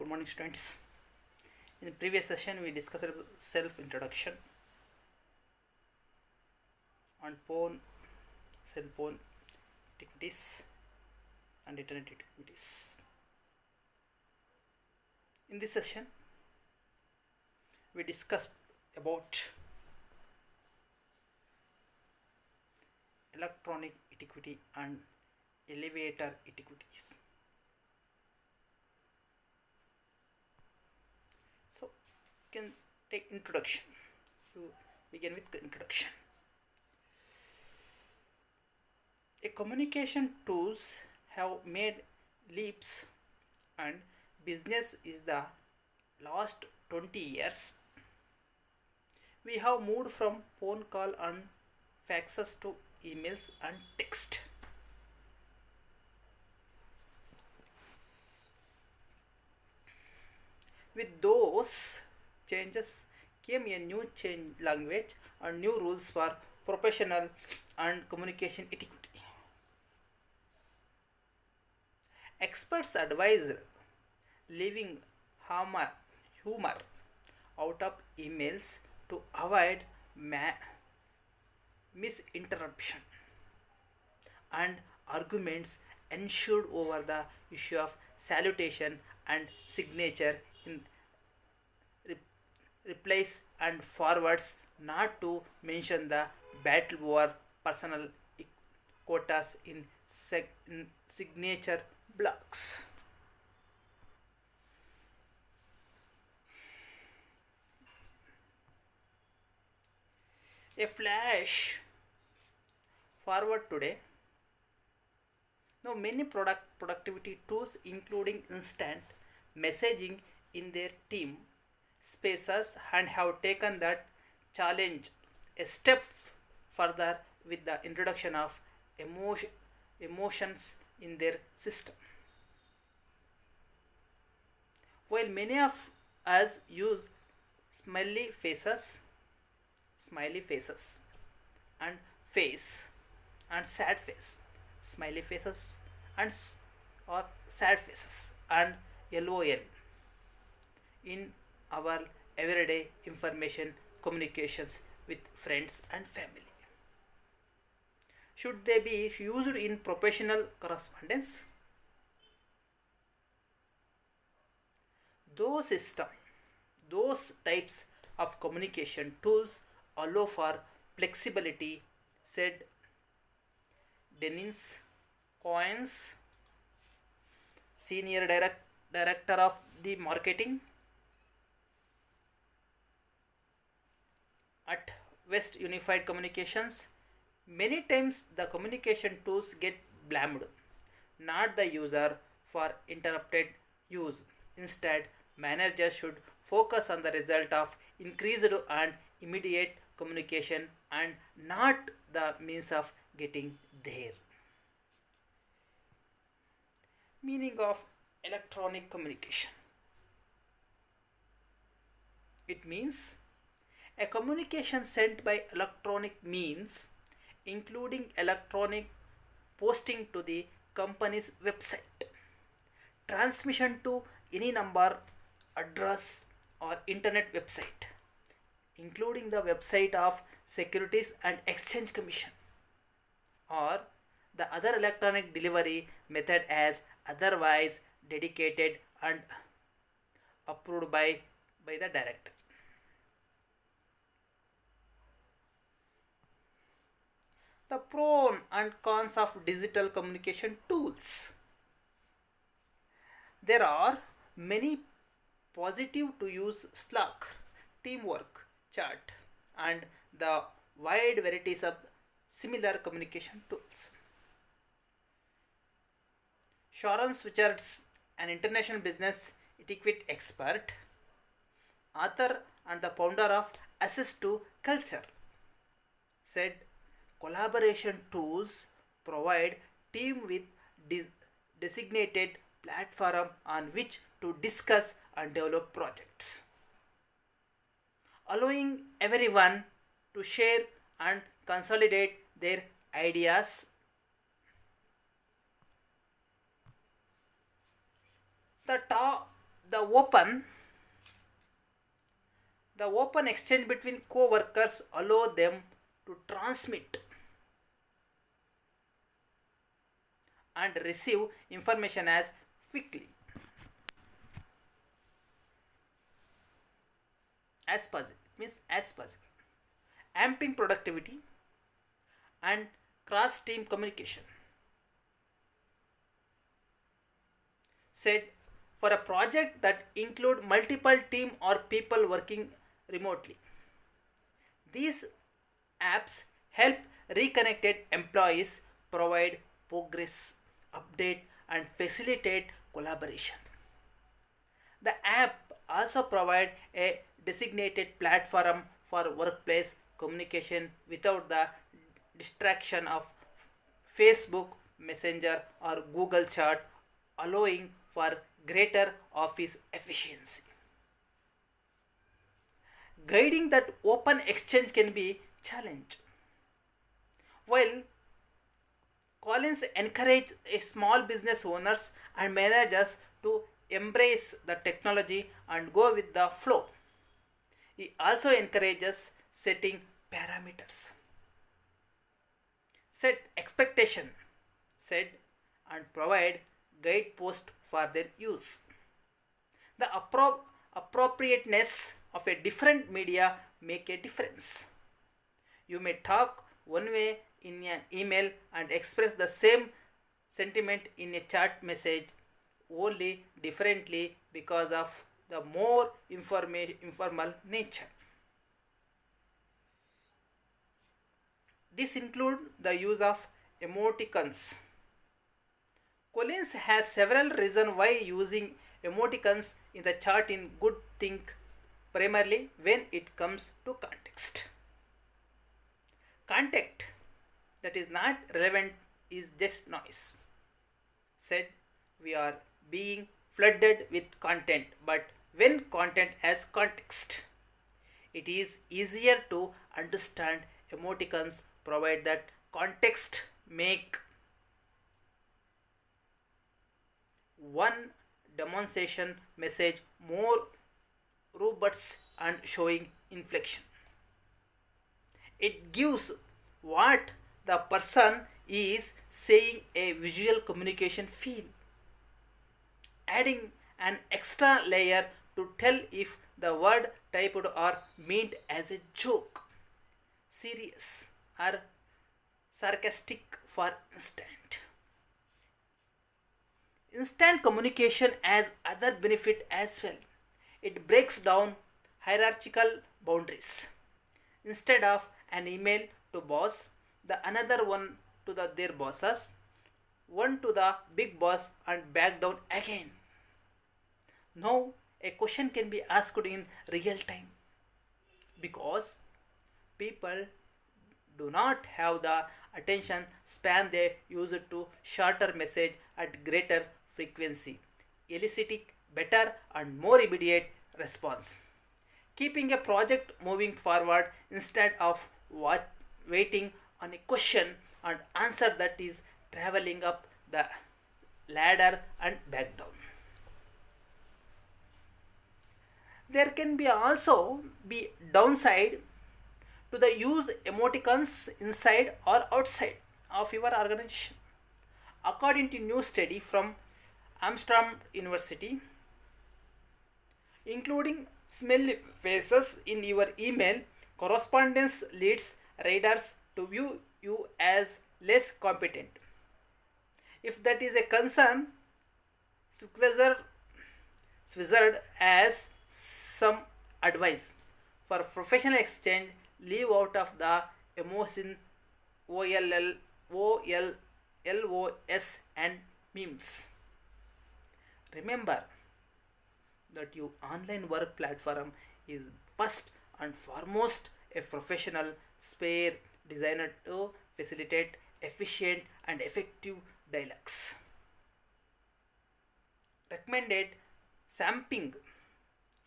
morning, students. In the previous session, we discussed self introduction on phone, cell phone activities, and internet activities. In this session, we discussed about electronic etiquette and elevator etiquettes. So, you can take introduction. You begin with the introduction. A communication tools have made leaps, and business is the last 20 years. We have moved from phone call and faxes to emails and text. With those changes came a new change language and new rules for professional and communication etiquette. Experts advise leaving humor out of emails to avoid misinterruption, and arguments ensued over the issue of salutation and signature in replies and forwards, not to mention the battle over personal quotas in signature blocks. A flash forward today. Now, many productivity tools, including instant messaging in their team spaces, and have taken that challenge a step further with the introduction of emotions in their system. While many of us use smiley faces, and face and sad face, smiley faces and or sad faces, and LOL in our everyday information communications with friends and family. Should they be used in professional correspondence? Those types of communication tools allow for flexibility, said Dennis Coins, senior director of the marketing at West Unified Communications. Many times the communication tools get blamed, not the user, for interrupted use. Instead, managers should focus on the result of increased and immediate communication and not the means of getting there. Meaning of electronic communication. It means a communication sent by electronic means, including electronic posting to the company's website, transmission to any number, address, or internet website, including the website of Securities and Exchange Commission, or the other electronic delivery method as otherwise dedicated and approved by the director. The pros and cons of digital communication tools. There are many positive to use Slack, teamwork, chat, and the wide varieties of similar communication tools. Sharon Swichards, an international business etiquette expert, author, and the founder of Access to Culture, said collaboration tools provide team with designated platform on which to discuss and develop projects, allowing everyone to share and consolidate their ideas. The The open the open exchange between co-workers allow them to transmit and receive information as quickly as possible, amping productivity and cross team communication. Said, for a project that include multiple team or people working remotely, these apps help reconnected employees, provide progress update and facilitate collaboration. The app also provide a designated platform for workplace communication without the distraction of Facebook Messenger or Google Chat, allowing for greater office efficiency. Guiding that open exchange can be challenged. While Collins encouraged small business owners and managers to embrace the technology and go with the flow, he also encourages setting parameters, set expectation, set and provide guidepost for their use. The appropriateness of a different media make a difference. You may talk one way in an email and express the same sentiment in a chat message, only differently because of the more informal nature. This includes the use of emoticons. Collins has several reasons why using emoticons in the chart in good thing, primarily when it comes to context. Context that is not relevant is just noise. Said, we are being flooded with content, but when content has context, it is easier to understand. Emoticons provide that context, make one demonstration message more robust and showing inflection. It gives what the person is saying a visual communication feel, adding an extra layer to tell if the word typed or meant as a joke, serious or sarcastic. For instant communication has other benefit as well. It breaks down hierarchical boundaries. Instead of an email to boss, the another one to their bosses, one to the big boss and back down again. Now a question can be asked in real time because people do not have the attention span they use to shorter message at greater frequency, eliciting better and more immediate response. Keeping a project moving forward instead of waiting on a question and answer that is traveling up the ladder and back down. There can be also be downside to the use emoticons inside or outside of your organization. According to new study from Amsterdam University, including smelly faces in your email correspondence leads readers to view you as less competent. If that is a concern, Swizzard as some advice for professional exchange, leave out of the emotion OLLOS and memes. Remember that your online work platform is first and foremost a professional sphere designed to facilitate efficient and effective dialogues. Recommended sampling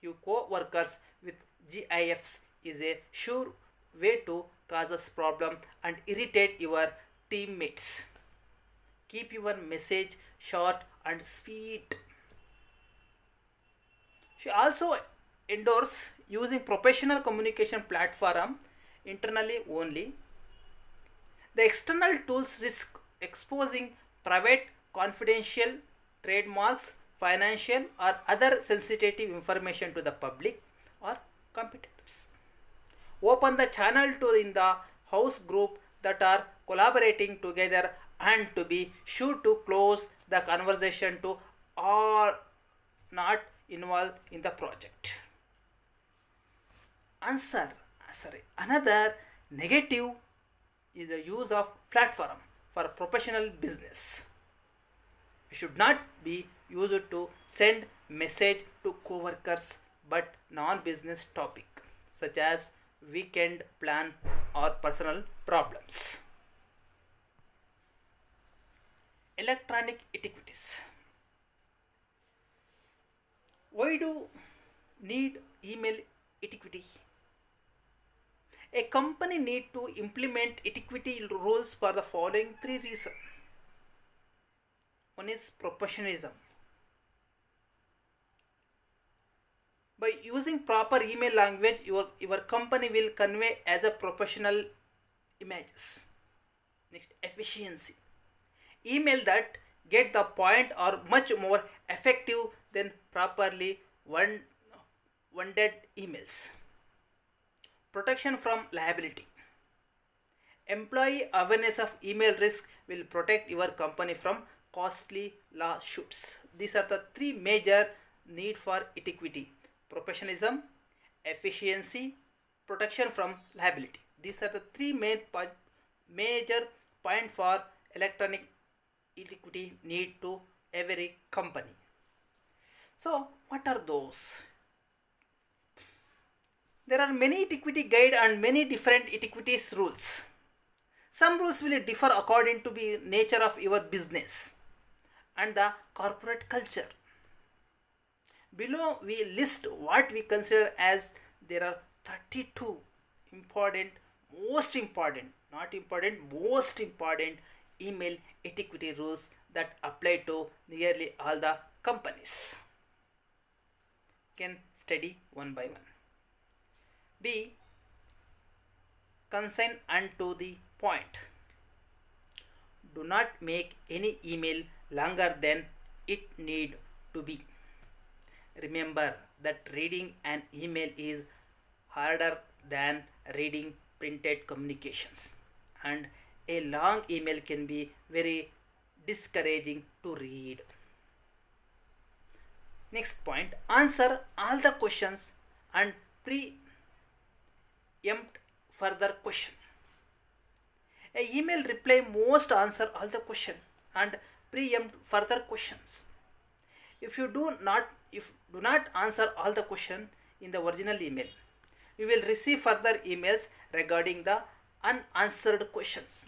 your co-workers with GIFs is a sure way to cause problem and irritate your teammates. Keep your message short and sweet. She also endorse using professional communication platform internally only. The external tools risk exposing private, confidential, trademarks, financial, or other sensitive information to the public or competitors. Open the channel to in the house group that are collaborating together and to be sure to close the conversation to all not involved in the project. Answer. Sorry. Another negative is the use of platform for professional business. It should not be used to send message to co-workers but non-business topic such as weekend plan or personal problems. Electronic etiquettes. Why do need email etiquette? A company need to implement etiquette rules for the following three reasons. One is professionalism. By using proper email language, your company will convey as a professional images. Next, efficiency. Email that get the point are much more effective than properly worded emails. Protection from liability. Employee awareness of email risk will protect your company from costly lawsuits. These are the three major need for etiquette: professionalism, efficiency, protection from liability. These are the three major point for electronic etiquette need to every company. So what are those? There are many etiquette guide and many different etiquette rules. Some rules will differ according to the nature of your business and the corporate culture. Below we list what we consider as there are 32 important, most important, not important, most important email etiquette rules that apply to nearly all the companies. Can study one by one. B. Concise and to the point. Do not make any email longer than it need to be. Remember that reading an email is harder than reading printed communications, and a long email can be very discouraging to read. Next point, answer all the questions and preempt further question. A email reply most answer all the question and preempt further questions. If you do not answer all the question in the original email, you will receive further emails regarding the unanswered questions,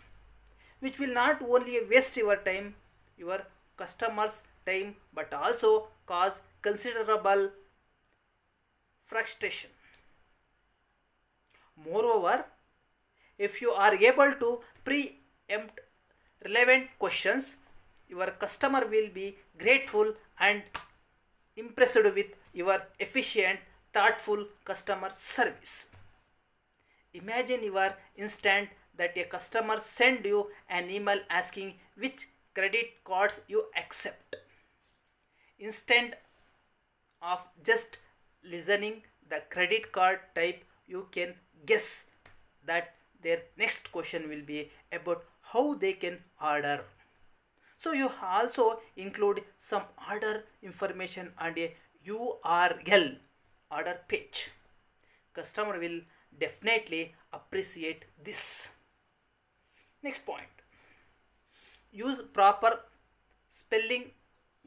which will not only waste your time, your customers' time, but also cause considerable frustration. Moreover, if you are able to preempt relevant questions, your customer will be grateful and impressed with your efficient, thoughtful customer service. Imagine your instant that a customer send you an email asking which credit cards you accept. Instead of just listening the credit card type, you can guess that their next question will be about how they can order. So you also include some order information and a URL order page. Customer will definitely appreciate this. Next point. Use proper spelling,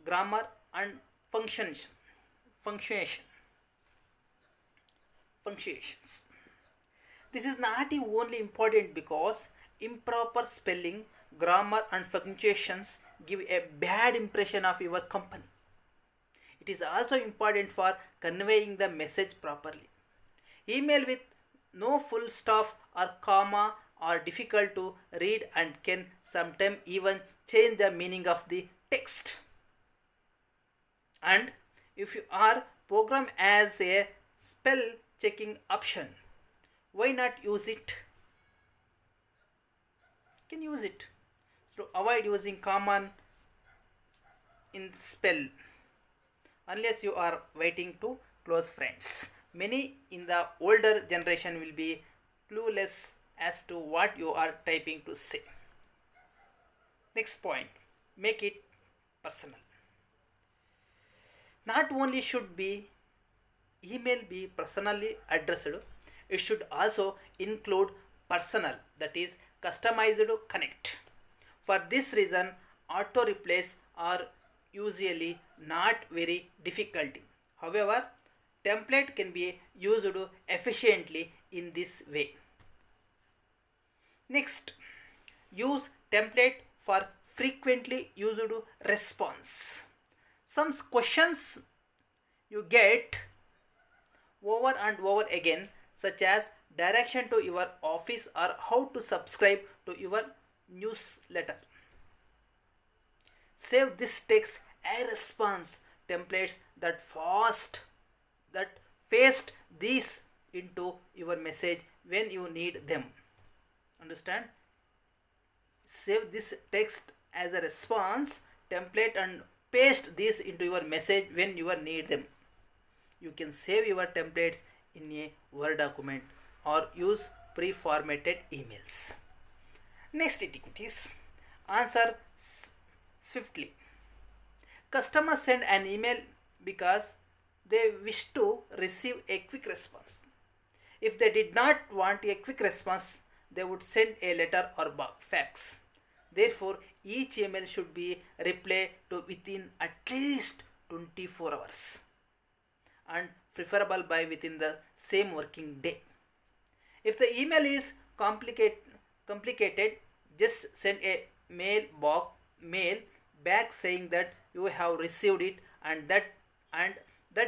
grammar and punctuations. This is not only important because improper spelling, grammar and punctuations give a bad impression of your company. It is also important for conveying the message properly. Email with no full stop or comma are difficult to read and can sometimes even change the meaning of the text. And if you are program as a spell checking option. Why not use it? You can use it. So avoid using common in spell unless you are waiting to close friends. Many in the older generation will be clueless as to what you are typing to say. Next point, make it personal. Not only should be email be personally addressed, it should also include personal, that is customized connect. For this reason, auto replies are usually not very difficult. However, template can be used efficiently in this way. Next, use template for frequently used response. Some questions you get over and over again, such as direction to your office or how to subscribe to your newsletter. Save this text as response templates that paste these into your message when you need them. Understand? Save this text as a response template and paste this into your message when you need them. You can save your templates in a Word document or use pre-formatted emails. Next etiquette is answer swiftly. Customers send an email because they wish to receive a quick response. If they did not want a quick response, they would send a letter or fax. Therefore, each email should be replied to within at least 24 hours and preferable by within the same working day. If the email is complicated, just send a mail back saying that you have received it and that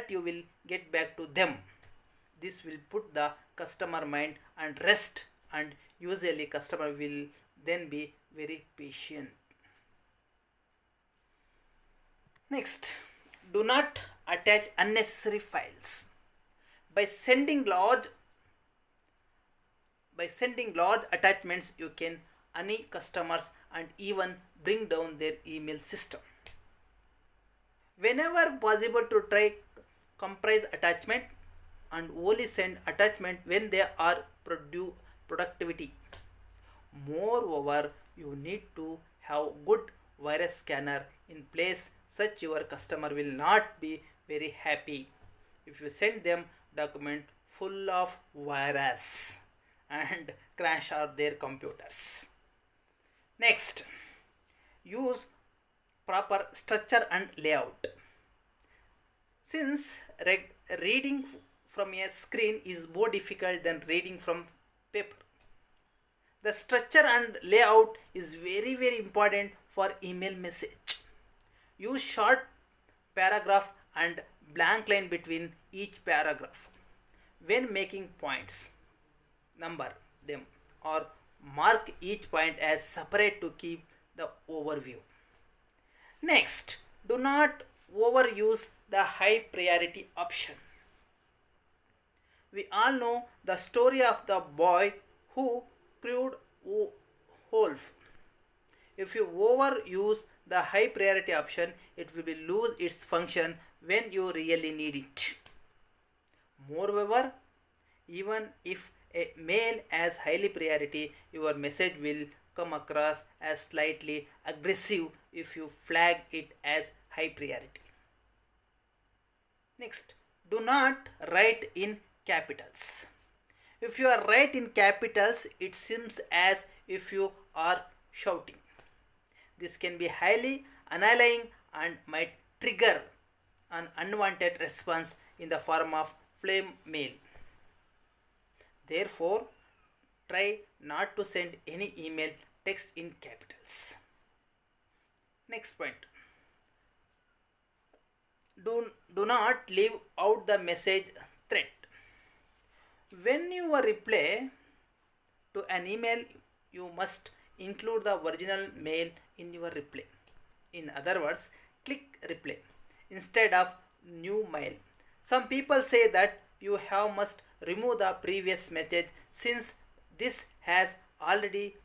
you will get back to them. This will put the customer mind at rest, and usually customer will then be very patient. Next, do not attach unnecessary files. By sending large attachments, you can annoy customers and even bring down their email system. Whenever possible, to try comprise attachment and only send attachment when they are productivity. Moreover, you need to have good virus scanner in place, such your customer will not be very happy if you send them document full of virus and crash out their computers. Next, use proper structure and layout. Since reading from a screen is more difficult than reading from paper, the structure and layout is very important for email message. Use short paragraph and blank line between each paragraph. When making points, number them or mark each point as separate to keep the overview. Next, do not overuse the high priority option. We all know the story of the boy who crowed wolf. If you overuse the high priority option, it will lose its function when you really need it. Moreover, even if a mail as highly priority, your message will come across as slightly aggressive if you flag it as high priority. Next, do not write in capitals. If you are write in capitals, it seems as if you are shouting. This can be highly annoying and might trigger an unwanted response in the form of flame mail. Therefore, try not to send any email text in capitals. Next point. Do not leave out the message thread. When you reply to an email, you must include the original mail in your reply. In other words, click reply instead of new mail. Some people say that you have must remove the previous message since this has already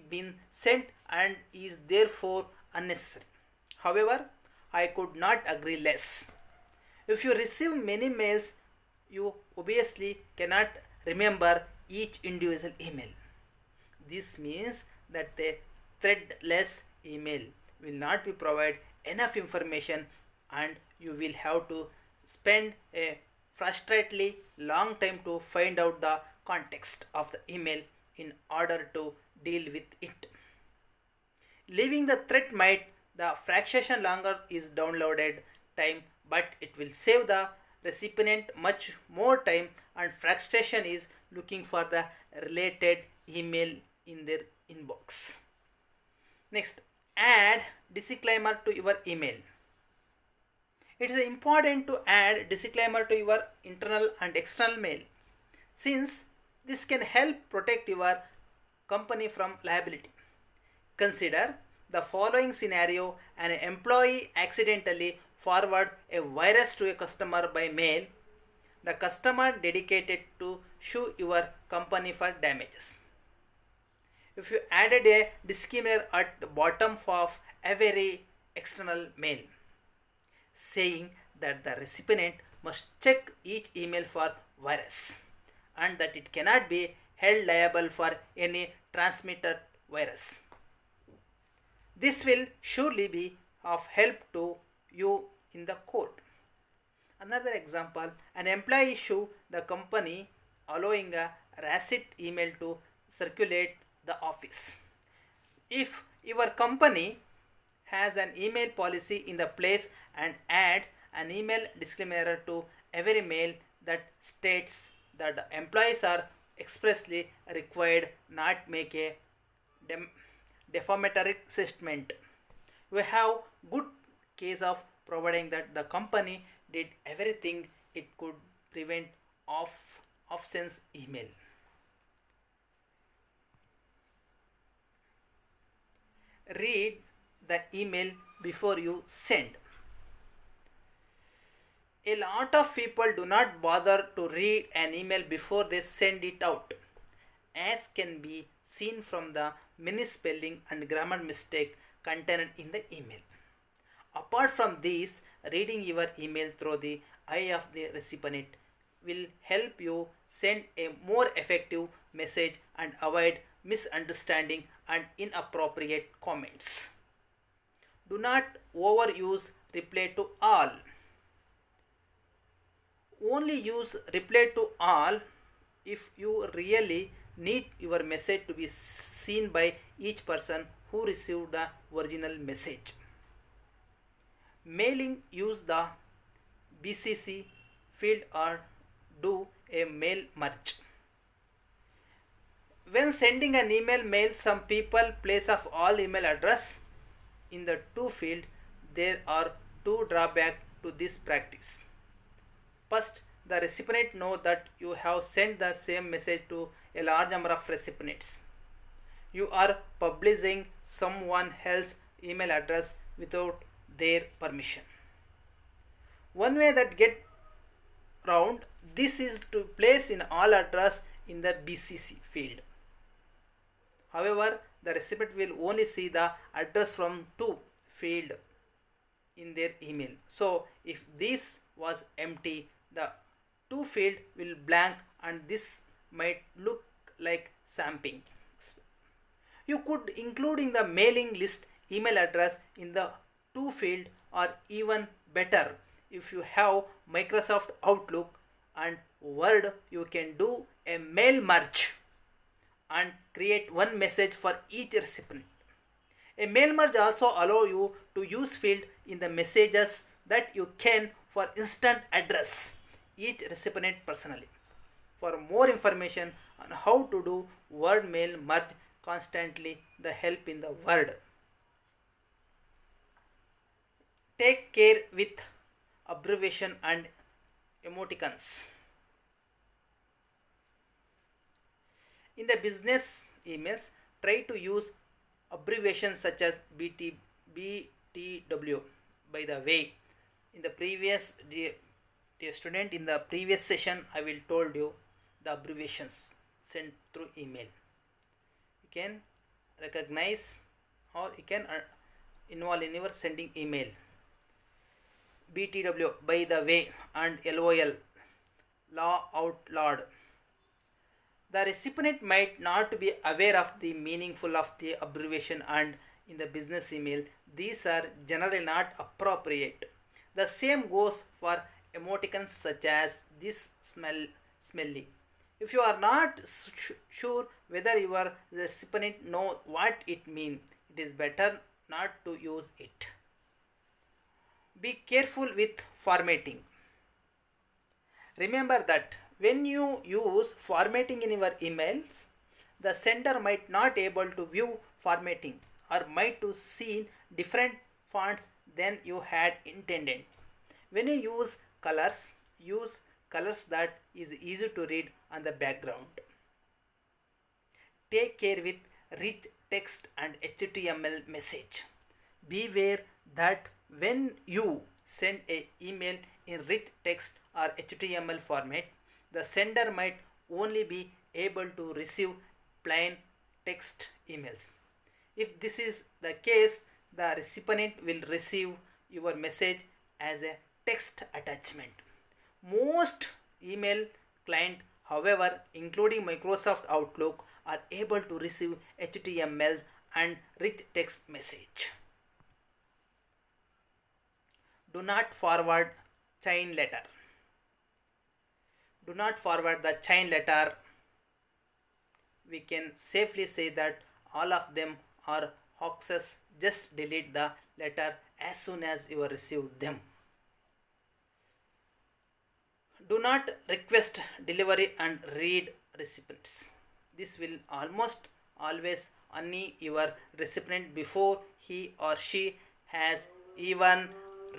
been sent and is therefore unnecessary. However, I could not agree less. If you receive many mails, you obviously cannot remember each individual email. This means that the threadless email will not be provide enough information and you will have to spend a frustratingly long time to find out the context of the email in order to deal with it. Leaving the thread might the fraction longer is downloaded time, but it will save the recipient much more time and frustration is looking for the related email in their inbox. Next, add disclaimer to your email. It is important to add disclaimer to your internal and external mail since this can help protect your company from liability. Consider the following scenario: an employee accidentally forward a virus to a customer by mail. The customer dedicated to sue your company for damages. If you added a disclaimer at the bottom of every external mail saying that the recipient must check each email for virus and that it cannot be held liable for any transmitted virus. This will surely be of help to you in the court. Another example, an employee sue the company allowing a racist email to circulate the office. If your company has an email policy in the place and adds an email disclaimer to every mail that states that the employees are expressly required not make a defamatory statement, we have good case of providing that the company did everything it could prevent offense email. Read the email before you send. A lot of people do not bother to read an email before they send it out, as can be seen from the many spelling and grammar mistake contained in the email. Apart from these, reading your email through the eye of the recipient will help you send a more effective message and avoid misunderstanding and inappropriate comments. Do not overuse reply to all. Only use reply to all if you really need your message to be seen by each person who received the original message. Mailing, use the BCC field or do a mail merge. When sending an email mail, some people place of all email address in the to field. There are two drawbacks to this practice. First, the recipient know that you have sent the same message to a large number of recipients. You are publishing someone else's email address without their permission. One way that get round this is to place in all address in the BCC field. However, the recipient will only see the address from to field in their email. So if this was empty, the to field will blank and this might look like sampling. You could include in the mailing list email address in the to field, or even better, if you have Microsoft Outlook and Word, you can do a mail merge and create one message for each recipient. A mail merge also allow you to use field in the messages that you can for instant address each recipient personally. For more information on how to do word mail merge constantly, the help in the Word. Take care with abbreviation and emoticons. In the business emails, try to use abbreviations such as BTW. By the way, in the previous Dear student, in the previous session I will told you the abbreviations sent through email. You can recognize or you can involve in your sending email. BTW, by the way, and LOL, law out loud. The recipient might not be aware of the meaningful of the abbreviation, and in the business email these are generally not appropriate. The same goes for emoticons such as this smelly. If you are not sure whether your recipient know what it means, it is better not to use it. Be careful with formatting. Remember that when you use formatting in your emails, the sender might not able to view formatting or might to see different fonts than you had intended. When you use colors that is easy to read on the background. Take care with rich text and HTML message. Beware that when you send an email in rich text or HTML format, the sender might only be able to receive plain text emails. If this is the case, the recipient will receive your message as a text attachment. Most email clients, however, including Microsoft Outlook, are able to receive HTML and rich text message. Do not forward chain letter. Do not forward the chain letter. We can safely say that all of them are hoaxes. Just delete the letter as soon as you receive them. Do not request delivery and read recipients. This will almost always annoy your recipient before he or she has even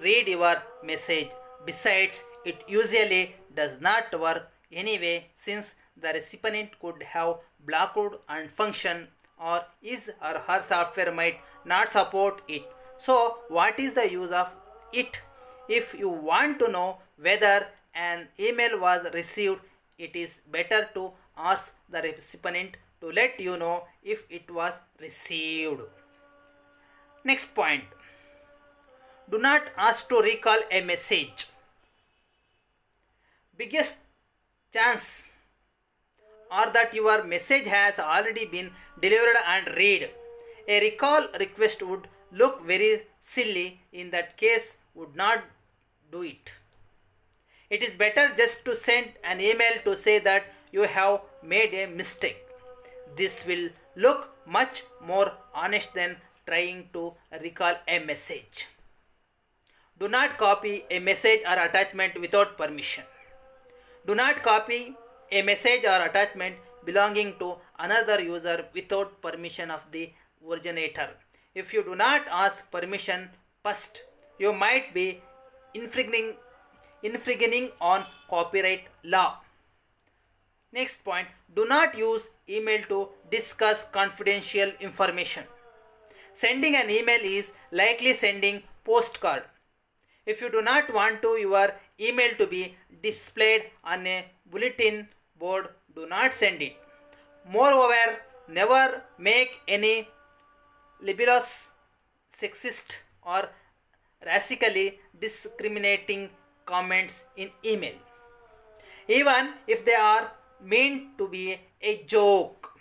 read your message. Besides, it usually does not work anyway, since the recipient could have blocked and function, or his or her software might not support it. So what is the use of it? If you want to know whether an email was received, it is better to ask the recipient to let you know if it was received. Next point. Do not ask to recall a message. Biggest chance are that your message has already been delivered and read. A recall request would look very silly. In that case, would not do it. It is better just to send an email to say that you have made a mistake. This will look much more honest than trying to recall a message. Do not copy a message or attachment without permission. Do not copy a message or attachment belonging to another user without permission of the originator. If you do not ask permission first, you might be infringing on copyright law. Next point, do not use email to discuss confidential information. Sending an email is likely sending postcard. If you do not want your email to be displayed on a bulletin board, do not send it. Moreover, never make any libelous, sexist or racially discriminating comments in email, even if they are meant to be a joke.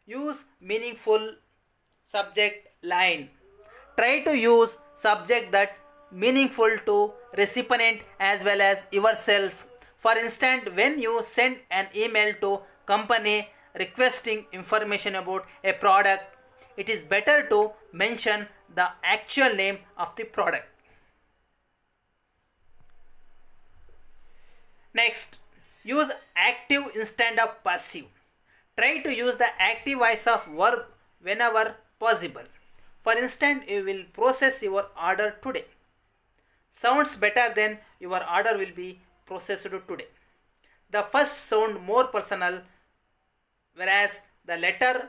Use meaningful subject line. Try to use subject that meaningful to recipient as well as yourself. For instance, when you send an email to company requesting information about a product, it is better to mention the actual name of the product. Next, use active instead of passive. Try to use the active voice of verb whenever possible. For instance, you will process your order today. Sounds better than your order will be processed today. The first sound more personal, whereas the latter,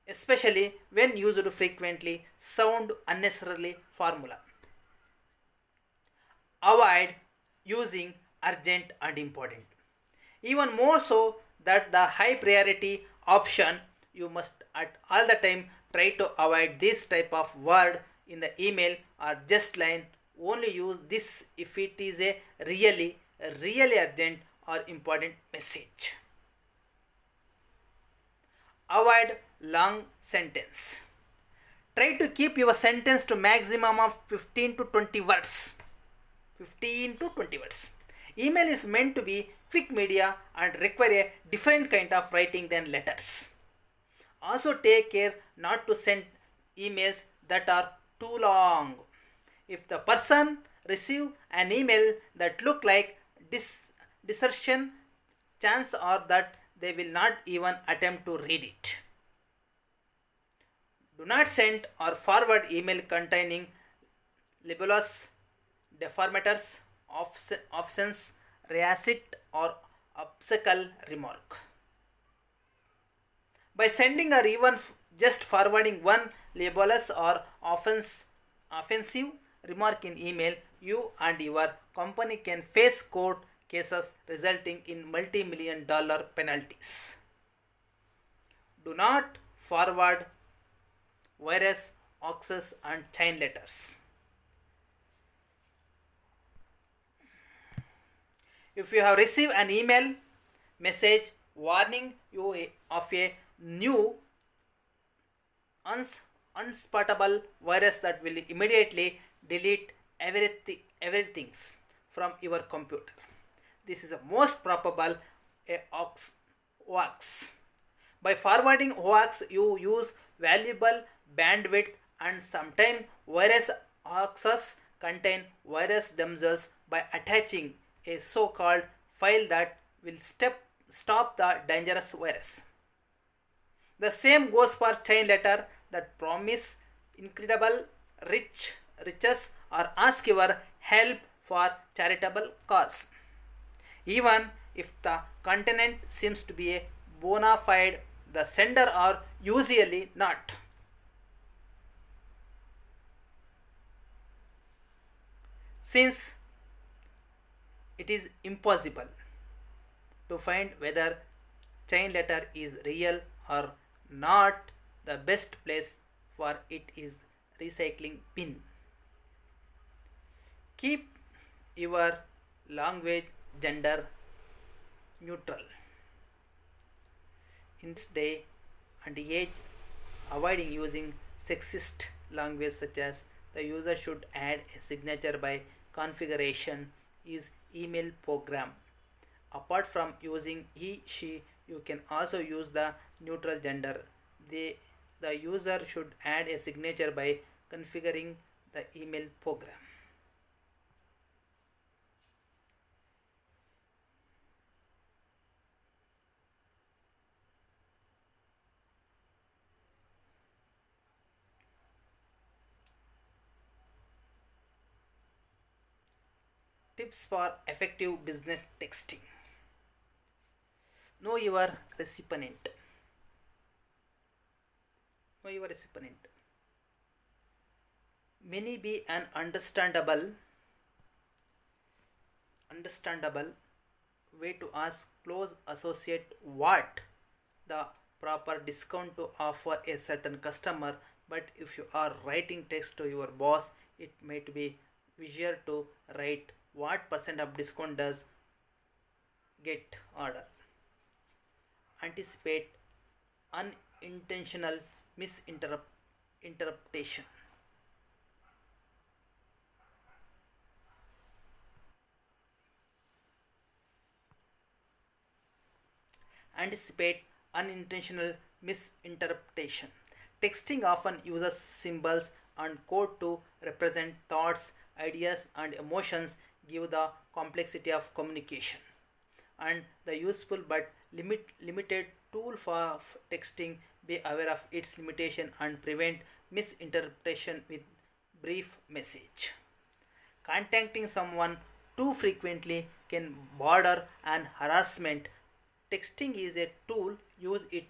especially when used frequently, sound unnecessarily formal. Avoid using urgent and important. Even more so that the high priority option, you must at all the time try to avoid this type of word in the email or just line. Only use this if it is a really urgent or important message. Avoid long sentence. Try to keep your sentence to maximum of 15 to 20 words. 15 to 20 words. Email is meant to be quick media and require a different kind of writing than letters. Also take care not to send emails that are too long. If the person receive an email that look like dissertation, chance are that they will not even attempt to read it. Do not send or forward email containing libelous, deformators, offense, racist or obscene remark. By sending or even just forwarding one libelous or offensive remark in email, you and your company can face court cases resulting in multi-million dollar penalties. Do not forward virus, access and chain letters. If you have received an email message warning you of a new unspotable virus that will immediately delete everything from your computer. This is the most probable a hoax. By forwarding hoax, you use valuable bandwidth and sometimes virus hoaxes contain virus themselves by attaching a so-called file that will stop the dangerous virus. The same goes for chain letter that promise incredible riches or ask your help for charitable cause. Even if the content seems to be a bona fide, the sender are usually not. Since it is impossible to find whether chain letter is real or not, the best place for it is recycling bin. Keep your language gender neutral. In this day and age, avoiding using sexist language such as the user should add a signature by configuration is email program. Apart from using he, she, you can also use the neutral gender. The user should add a signature by configuring the email program. Tips for effective business texting. Know your recipient. Know your recipient. Many be an understandable way to ask close associate what the proper discount to offer a certain customer, but if you are writing text to your boss, it might be easier to write what percent of discount does get order. Anticipate unintentional misinterpretation. Anticipate unintentional misinterpretation. Texting often uses symbols and code to represent thoughts, ideas, and emotions, give the complexity of communication. And the useful but limited tool for texting, be aware of its limitation and prevent misinterpretation with brief message. Contacting someone too frequently can border on harassment. Texting is a tool, use it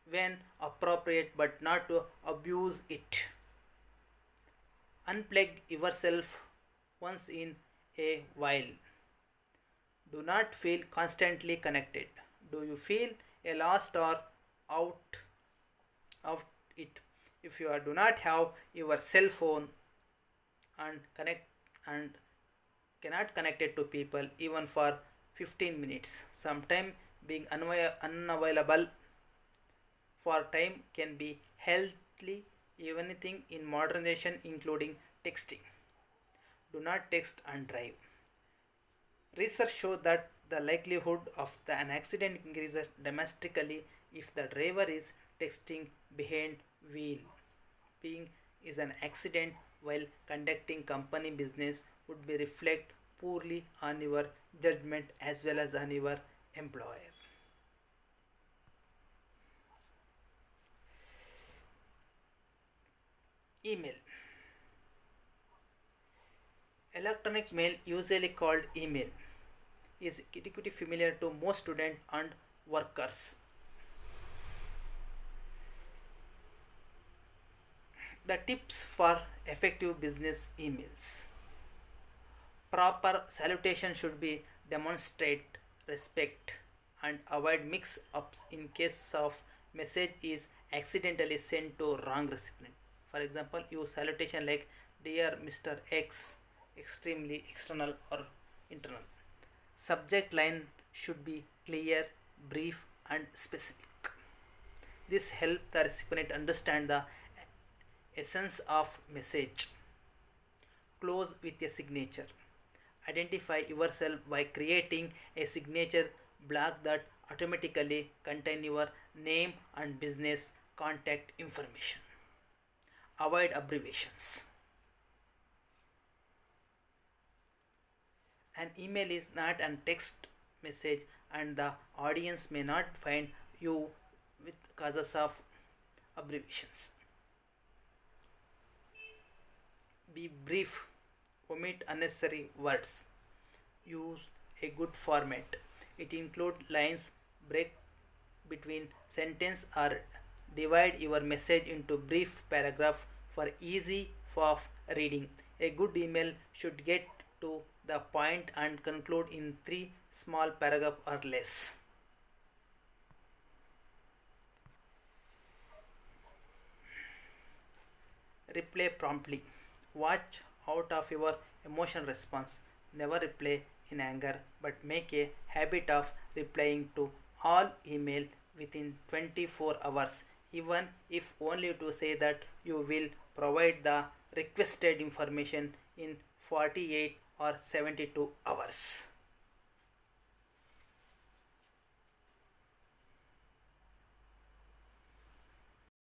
when appropriate but not to abuse it. Unplug yourself once in a while. Do not feel constantly connected. Do you feel a lost or out of it? If you do not have your cell phone and connect and cannot connect it to people even for 15 minutes, sometime being unavailable for time can be healthy. Anything in modernization including texting. Do not text and drive. Research shows that the likelihood of an accident increases dramatically if the driver is texting behind wheel. Being is an accident while conducting company business would be reflect poorly on your judgment as well as on your employer. Email. Electronic mail, usually called email, is pretty familiar to most students and workers. The tips for effective business emails. Proper salutation should be demonstrate respect and avoid mix-ups in case of message is accidentally sent to wrong recipient. For example, use salutation like Dear Mr. X, extremely external or internal. Subject line should be clear, brief, and specific. This helps the recipient understand the essence of message. Close with a signature. Identify yourself by creating a signature block that automatically contain your name and business contact information. Avoid abbreviations. An email is not a text message and the audience may not find you with causes of abbreviations. Be brief, omit unnecessary words. Use a good format. It includes lines, break between sentence or divide your message into brief paragraph for easy of reading. A good email should get to the point and conclude in 3 small paragraphs or less. Reply promptly. Watch out of your emotional response. Never reply in anger, but make a habit of replying to all email within 24 hours, even if only to say that you will provide the requested information in 48 or 72 hours.